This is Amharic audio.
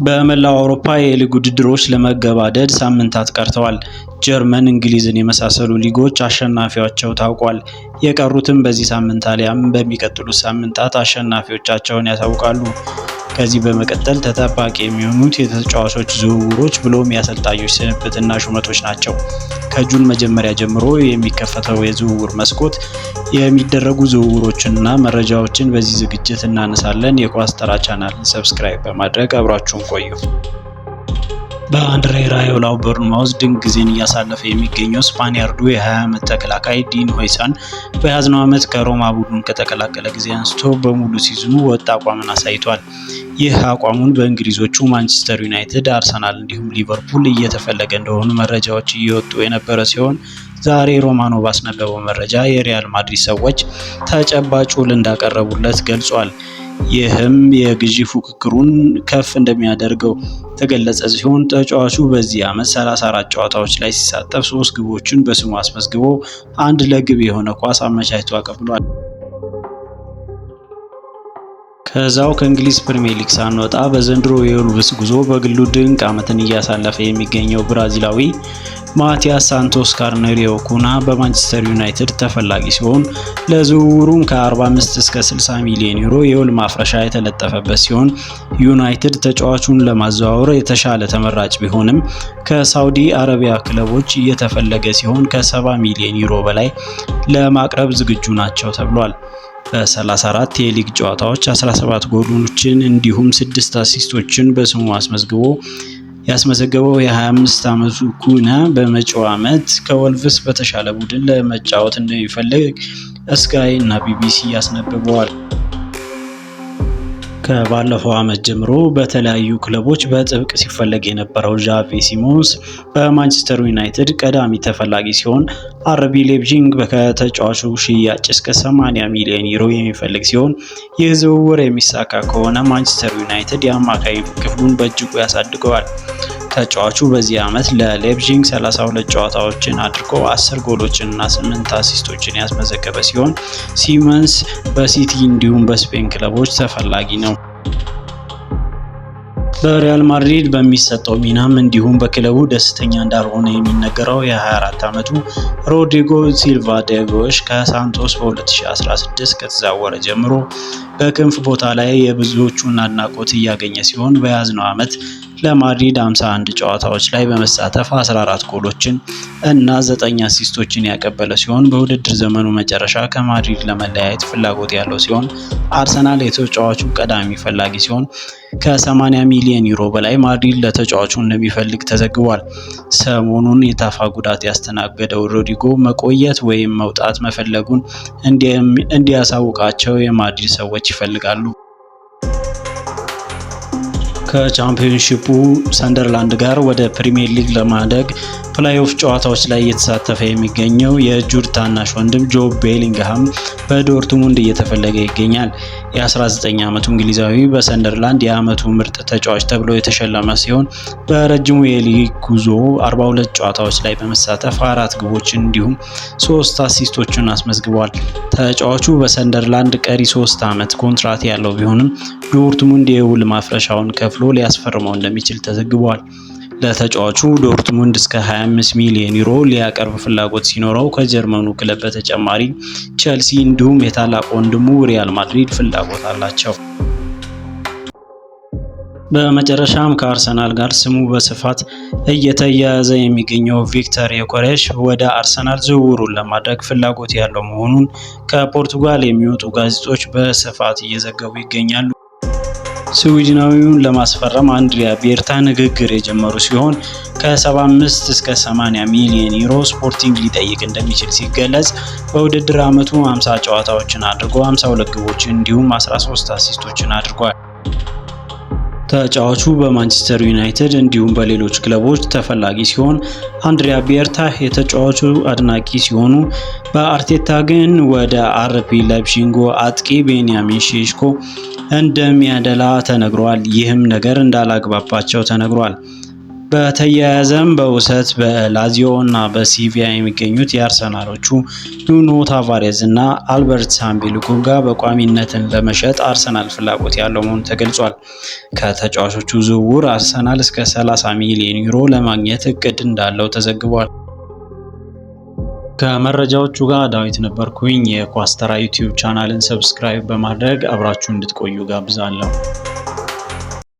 በመላው አውሮፓ የሊግ ውድድሮች ለመገባደድ ሳምንታት ቀርተዋል። ጀርመን፣ እንግሊዝን የመሳሰሉ ሊጎች አሸናፊያቸው ታውቋል። የቀሩትም በዚህ ሳምንት አሊያም በሚቀጥሉት ሳምንታት አሸናፊዎቻቸውን ያሳውቃሉ። ከዚህ በመቀጠል ተጠባቂ የሚሆኑት የተጫዋቾች ዝውውሮች ብሎም የአሰልጣኞች ስንብትና ሹመቶች ናቸው። ከጁን መጀመሪያ ጀምሮ የሚከፈተው የዝውውር መስኮት የሚደረጉ ዝውውሮችንና መረጃዎችን በዚህ ዝግጅት እናነሳለን። የኳስ ተራ ቻናልን ሰብስክራይብ በማድረግ አብራችሁን ቆዩ። በአንድሬ ራዮላው ቦርንማውዝ ድንቅ ጊዜን እያሳለፈ የሚገኘው ስፓኒያርዱ የ20 ዓመት ተከላካይ ዲን ሆይሰን በያዝነው ዓመት ከሮማ ቡድን ከተቀላቀለ ጊዜ አንስቶ በሙሉ ሲዝኑ ወጥ አቋምን አሳይቷል። ይህ አቋሙን በእንግሊዞቹ ማንቸስተር ዩናይትድ፣ አርሰናል እንዲሁም ሊቨርፑል እየተፈለገ እንደሆኑ መረጃዎች እየወጡ የነበረ ሲሆን ዛሬ ሮማኖ ባስነበበው መረጃ የሪያል ማድሪድ ሰዎች ተጨባጭ ውል እንዳቀረቡለት ገልጿል። ይህም የግዢ ፉክክሩን ከፍ እንደሚያደርገው ተገለጸ ሲሆን ተጫዋቹ በዚህ ዓመት 34 ጨዋታዎች ላይ ሲሳተፍ 3 ግቦችን በስሙ አስመዝግቦ አንድ ለግብ የሆነ ኳስ አመቻችቶ አቀብሏል። ከዛው ከእንግሊዝ ፕሪሚየር ሊግ ሳንወጣ በዘንድሮ የወልቭስ ጉዞ በግሉ ድንቅ ዓመትን እያሳለፈ የሚገኘው ብራዚላዊ ማቲያስ ሳንቶስ ካርኔሪዮ ኩና በማንቸስተር ዩናይትድ ተፈላጊ ሲሆን ለዝውውሩም ከ45 እስከ 60 ሚሊዮን ዩሮ የውል ማፍረሻ የተለጠፈበት ሲሆን ዩናይትድ ተጫዋቹን ለማዘዋወር የተሻለ ተመራጭ ቢሆንም ከሳውዲ አረቢያ ክለቦች እየተፈለገ ሲሆን ከ70 ሚሊዮን ዩሮ በላይ ለማቅረብ ዝግጁ ናቸው ተብሏል። በ34 የሊግ ጨዋታዎች 17 ጎሎችን እንዲሁም 6 አሲስቶችን በስሙ አስመዝግቦ ያስመዘገበው የ25 ዓመቱ ኩና በመጪው ዓመት ከወልቭስ በተሻለ ቡድን ለመጫወት እንደሚፈልግ ስካይ እና ቢቢሲ ያስነብበዋል። ከባለፈው ዓመት ጀምሮ በተለያዩ ክለቦች በጥብቅ ሲፈለግ የነበረው ዣቪ ሲሞንስ በማንቸስተር ዩናይትድ ቀዳሚ ተፈላጊ ሲሆን አርቢ ሌፕዚግ ከተጫዋቹ ሽያጭ እስከ 80 ሚሊዮን ዩሮ የሚፈልግ ሲሆን ይህ ዝውውር የሚሳካ ከሆነ ማንቸስተር ዩናይትድ የአማካይ ክፍሉን በእጅጉ ያሳድገዋል። ተጫዋቹ በዚህ ዓመት ለሌፕዚግ 32 ጨዋታዎችን አድርጎ 10 ጎሎችን እና 8 አሲስቶችን ያስመዘገበ ሲሆን ሲሞንስ በሲቲ እንዲሁም በስፔን ክለቦች ተፈላጊ ነው። በሪያል ማድሪድ በሚሰጠው ሚናም እንዲሁም በክለቡ ደስተኛ እንዳልሆነ የሚነገረው የ24 ዓመቱ ሮድሪጎ ሲልቫ ዴጎሽ ከሳንቶስ በ2016 ከተዛወረ ጀምሮ በክንፍ ቦታ ላይ የብዙዎቹን አድናቆት እያገኘ ሲሆን በያዝነው ዓመት ለማድሪድ 51 ጨዋታዎች ላይ በመሳተፍ 14 ጎሎችን እና 9 አሲስቶችን ያቀበለ ሲሆን በውድድር ዘመኑ መጨረሻ ከማድሪድ ለመለያየት ፍላጎት ያለው ሲሆን አርሰናል የተጫዋቹ ቀዳሚ ፈላጊ ሲሆን ከ80 ሚሊዮን ዩሮ በላይ ማድሪድ ለተጫዋቹ እንደሚፈልግ ተዘግቧል። ሰሞኑን የታፋ ጉዳት ያስተናገደው ሮድሪጎ መቆየት ወይም መውጣት መፈለጉን እንዲያሳውቃቸው የማድሪድ ሰዎች ይፈልጋሉ። ከቻምፒዮንሺፑ ሰንደርላንድ ጋር ወደ ፕሪሚየር ሊግ ለማደግ ፕሌይኦፍ ጨዋታዎች ላይ እየተሳተፈ የሚገኘው የጁድ ታናሽ ወንድም ጆብ ቤሊንግሃም በዶርትሙንድ እየተፈለገ ይገኛል። የ19 ዓመቱ እንግሊዛዊ በሰንደርላንድ የዓመቱ ምርጥ ተጫዋች ተብሎ የተሸለመ ሲሆን በረጅሙ የሊግ ጉዞ 42 ጨዋታዎች ላይ በመሳተፍ 4 ግቦችን እንዲሁም 3 አሲስቶችን አስመዝግቧል። ተጫዋቹ በሰንደርላንድ ቀሪ 3 ዓመት ኮንትራት ያለው ቢሆንም ዶርትሙንድ የውል ማፍረሻውን ከፍሎ ሊያስፈርመው እንደሚችል ተዘግቧል። ለተጫዋቹ ዶርትሙንድ እስከ 25 ሚሊዮን ዩሮ ሊያቀርብ ፍላጎት ሲኖረው ከጀርመኑ ክለብ በተጨማሪ ቼልሲ እንዲሁም የታላቅ ወንድሙ ሪያል ማድሪድ ፍላጎት አላቸው። በመጨረሻም ከአርሰናል ጋር ስሙ በስፋት እየተያያዘ የሚገኘው ቪክተር ዮኬሬሽ ወደ አርሰናል ዝውውሩን ለማድረግ ፍላጎት ያለው መሆኑን ከፖርቱጋል የሚወጡ ጋዜጦች በስፋት እየዘገቡ ይገኛሉ። ስዊድናዊውን ለማስፈረም አንድሪያ ቤርታ ንግግር የጀመሩ ሲሆን ከ75 እስከ 80 ሚሊዮን ዩሮ ስፖርቲንግ ሊጠይቅ እንደሚችል ሲገለጽ በውድድር ዓመቱ 50 ጨዋታዎችን አድርጎ 52 ግቦችን እንዲሁም 13 አሲስቶችን አድርጓል። ተጫዋቹ በማንቸስተር ዩናይትድ እንዲሁም በሌሎች ክለቦች ተፈላጊ ሲሆን አንድሪያ ቤርታ የተጫዋቹ አድናቂ ሲሆኑ በአርቴታ ግን ወደ አርቢ ላይፕዚጉ አጥቂ ቤንያሚን ሼሽኮ እንደሚያደላ ተነግሯል። ይህም ነገር እንዳላግባባቸው ተነግሯል። በተያያዘም በውሰት በላዚዮ እና በሲቪያ የሚገኙት የአርሰናሎቹ ኑኖ ታቫሬዝ እና አልበርት ሳምቢልጉጋ በቋሚነትን ለመሸጥ አርሰናል ፍላጎት ያለው መሆኑ ተገልጿል። ከተጫዋቾቹ ዝውውር አርሰናል እስከ 30 ሚሊዮን ዩሮ ለማግኘት እቅድ እንዳለው ተዘግቧል። ከመረጃዎቹ ጋር ዳዊት ነበርኩኝ። የኳስ ተራ ዩቲዩብ ቻናልን ሰብስክራይብ በማድረግ አብራችሁ እንድትቆዩ ጋብዛለሁ።